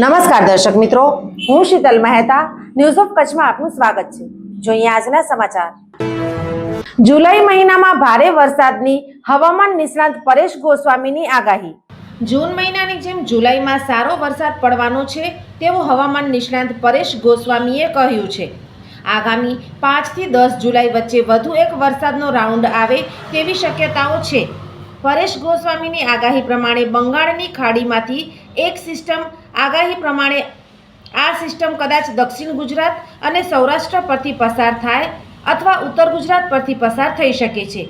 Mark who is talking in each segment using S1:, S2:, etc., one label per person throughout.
S1: નમસ્કાર દર્શક મિત્રો, હું શીતલ મહેતા ન્યૂઝ ઓફ કચ્છમાં આપનું સ્વાગત છે। જોઈએ આજના સમાચાર। જુલાઈ મહિનામાં ભારે વરસાદની હવામાન નિષ્ણાત પરેશ ગોસ્વામીની આગાહી। જૂન મહિનાની જેમ જુલાઈમાં સારો વરસાદ પડવાનો છે તેવું હવામાન નિષ્ણાત પરેશ ગોસ્વામીએ કહ્યું છે। આગામી 5 થી 10 જુલાઈ વચ્ચે વધુ એક વરસાદનો રાઉન્ડ આવે તેવી શક્યતાઓ છે। પરેશ ગોસ્વામીની આગાહી પ્રમાણે બંગાળની ખાડીમાંથી એક સિસ્ટમ આગાહી પ્રમાણે આ સિસ્ટમ કદાચ દક્ષિણ ગુજરાત અને સૌરાષ્ટ્ર પરથી પસાર થાય અથવા ઉત્તર ગુજરાત પરથી પસાર થઈ શકે છે।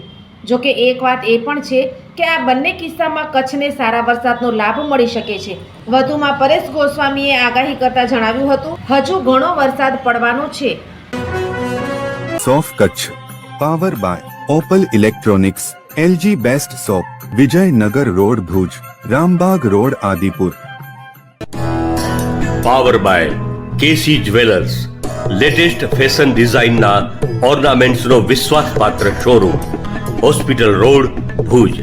S1: જોકે એક વાત એ પણ છે કે આ બંને કિસ્સામાં કચ્છને સારા વરસાદનો લાભ મળી શકે છે। વધુમાં પરેશ ગોસ્વામીએ આગાહી કરતા જણાવ્યું હતું, હજુ ઘણો વરસાદ પડવાનો છે।
S2: સોફ Kutch power by Opal electronics, LG best shop, Vijaynagar road Bhuj, Rambagh road Adipur.
S3: Power by KC jewellers, latest fashion ડિઝાઇનના ઓર્નામેન્ટ્સનો વિશ્વાસપાત્ર શોરૂમ, હોસ્પિટલ રોડ ભુજ।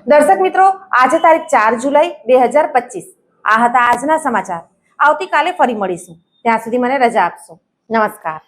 S1: દર્શક મિત્રો, આજે તારીખ 4 જુલાઈ 2025 આ હતા આજના સમાચાર। આવતીકાલે ફરી મળીશું, ત્યાં સુધી મને રજા આપશો। નમસ્કાર।